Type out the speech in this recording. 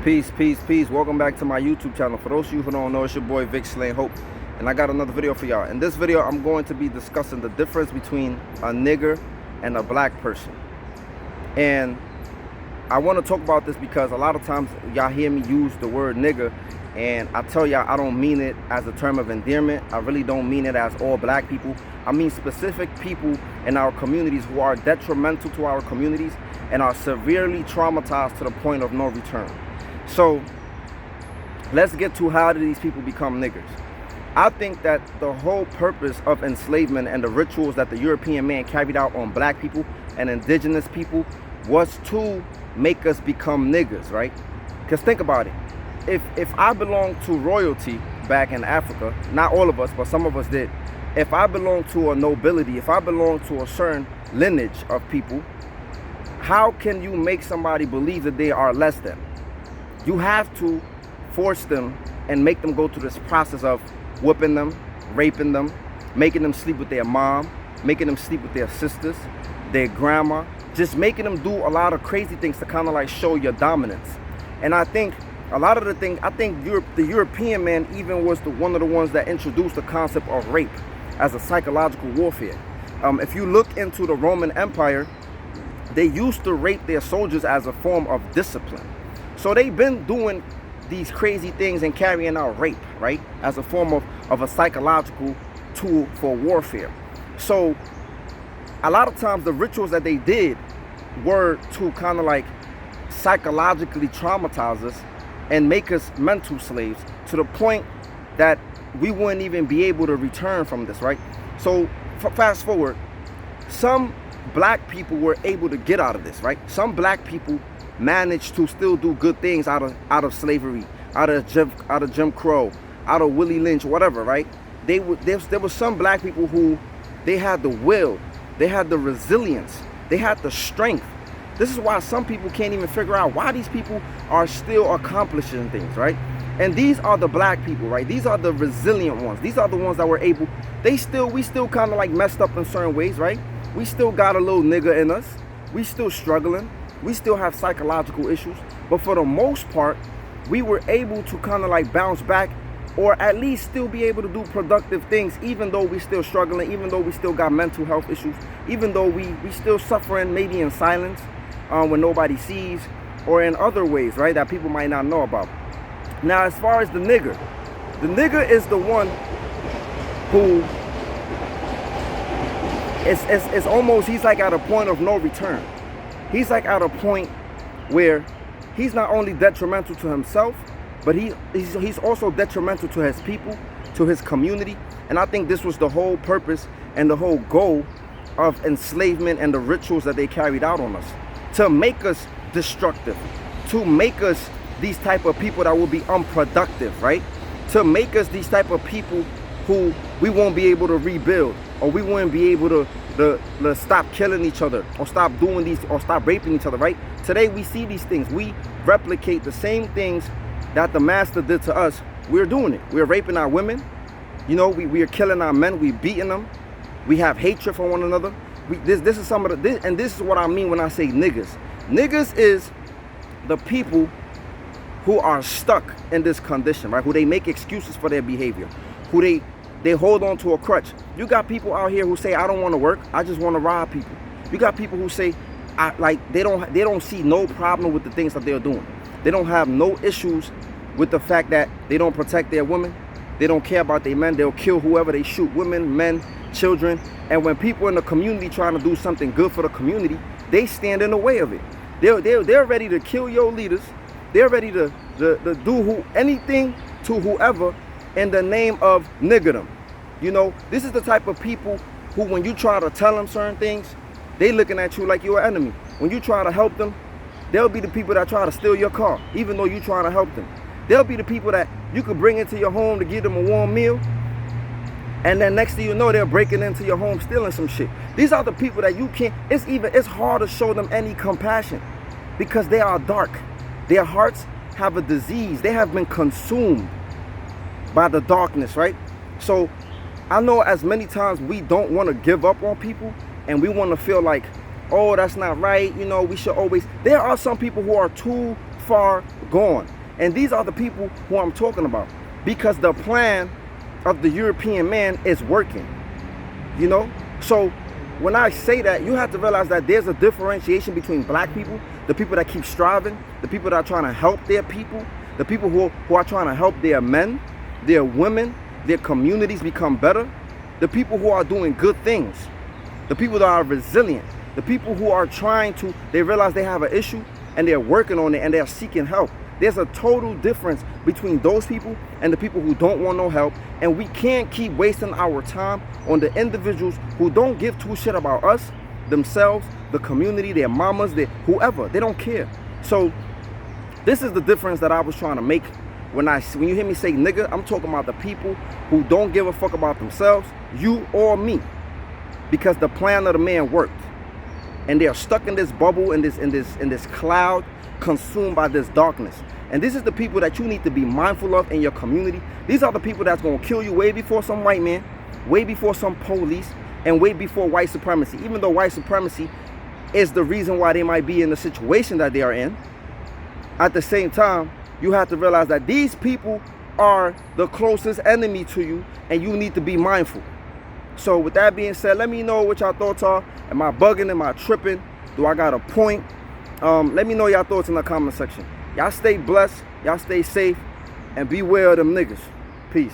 Peace, peace, peace. Welcome back to my YouTube channel. For those of you who don't know, it's your boy Vic Slaying Hope, and I got another video for y'all. In this video, I'm going to be discussing the difference between a nigger and a black person. And I want to talk about this because a lot of times y'all hear me use the word nigger, and I tell y'all I don't mean it as a term of endearment. I really don't mean it as all black people. I mean specific people in our communities who are detrimental to our communities and are severely traumatized to the point of no return. So let's get to how do these people become niggers. I think that the whole purpose of enslavement and the rituals that the European man carried out on black people and indigenous people was to make us become niggers, right? Because think about it. If I belong to royalty back in Africa, not all of us, but some of us did. If I belong to a nobility, if I belong to a certain lineage of people, how can you make somebody believe that they are less than? You have to force them and make them go through this process of whipping them, raping them, making them sleep with their mom, making them sleep with their sisters, their grandma, just making them do a lot of crazy things to kind of like show your dominance. And I think a lot of the things, the European man even was one of the ones that introduced the concept of rape as a psychological warfare. If you look into the Roman Empire, they used to rape their soldiers as a form of discipline. So they've been doing these crazy things and carrying out rape, right, as a form of a psychological tool for warfare. So a lot of times the rituals that they did were to kind of like psychologically traumatize us and make us mental slaves to the point that we wouldn't even be able to return from this, right? So fast forward, some black people were able to get out of this, right? Some black people managed to still do good things out of slavery, out of Jim Crow, out of Willie Lynch, whatever, right? There were some black people who they had the will, they had the resilience, they had the strength. This is why some people can't even figure out why these people are still accomplishing things, right? And these are the black people, right? These are the resilient ones. These are the ones that were able, we still kind of like messed up in certain ways, right? We still got a little nigger in us. We still struggling. We still have psychological issues. But for the most part, we were able to kind of like bounce back, or at least still be able to do productive things, even though we still struggling, even though we still got mental health issues, even though we still suffering maybe in silence when nobody sees, or in other ways, right, that people might not know about. Now, as far as the nigger is the one who it's almost, he's like at a point of no return. He's like at a point where he's not only detrimental to himself, but he's also detrimental to his people, to his community. And I think this was the whole purpose and the whole goal of enslavement and the rituals that they carried out on us, to make us destructive, to make us these type of people that will be unproductive, right? To make us these type of people who we won't be able to rebuild, or we won't be able to stop killing each other, or stop doing these, or stop raping each other, right? Today we see these things. We replicate the same things that the master did to us. We're doing it. We're raping our women. You know, we are killing our men. We're beating them. We have hatred for one another. This is some of the, and this is what I mean when I say niggers. Niggers is the people who are stuck in this condition, right? Who they make excuses for their behavior, who they hold on to a crutch. You got people out here who say, I don't want to work, I just want to rob people. You got people who say, they don't see no problem with the things that they're doing. They don't have no issues with the fact that they don't protect their women. They don't care about their men. They'll kill whoever they shoot, women, men, children. And when people in the community trying to do something good for the community, they stand in the way of it. They're ready to kill your leaders. They're ready to do anything to whoever in the name of niggerdom. You know, this is the type of people who, when you try to tell them certain things, they looking at you like you're an enemy. When you try to help them, they'll be the people that try to steal your car, even though you're trying to help them. They'll be the people that you could bring into your home to give them a warm meal, and then next thing you know, they're breaking into your home, stealing some shit. These are the people that you can't, it's hard to show them any compassion because they are dark. Their hearts have a disease. They have been consumed by the darkness, right? So I know as many times we don't want to give up on people, and we want to feel like, oh, that's not right, you know, we should always, there are some people who are too far gone. And these are the people who I'm talking about, because the plan of the European man is working, you know? So when I say that, you have to realize that there's a differentiation between black people, the people that keep striving, the people that are trying to help their people, the people who are trying to help their men, their women, their communities become better, the people who are doing good things, the people that are resilient, the people who are trying to, they realize they have an issue and they're working on it and they're seeking help. There's a total difference between those people and the people who don't want no help. And we can't keep wasting our time on the individuals who don't give two shit about us, themselves, the community, their mamas, their whoever. They don't care. So this is the difference that I was trying to make. When you hear me say nigga, I'm talking about the people who don't give a fuck about themselves, you or me, because the plan of the man worked, and they are stuck in this bubble, in this cloud, consumed by this darkness. And this is the people that you need to be mindful of in your community. These are the people that's gonna kill you way before some white man, way before some police, and way before white supremacy. Even though white supremacy is the reason why they might be in the situation that they are in, at the same time, you have to realize that these people are the closest enemy to you, and you need to be mindful. So with that being said, let me know what y'all thoughts are. Am I bugging? Am I tripping? Do I got a point? Let me know y'all thoughts in the comment section. Y'all stay blessed, y'all stay safe, and beware of them niggas. Peace.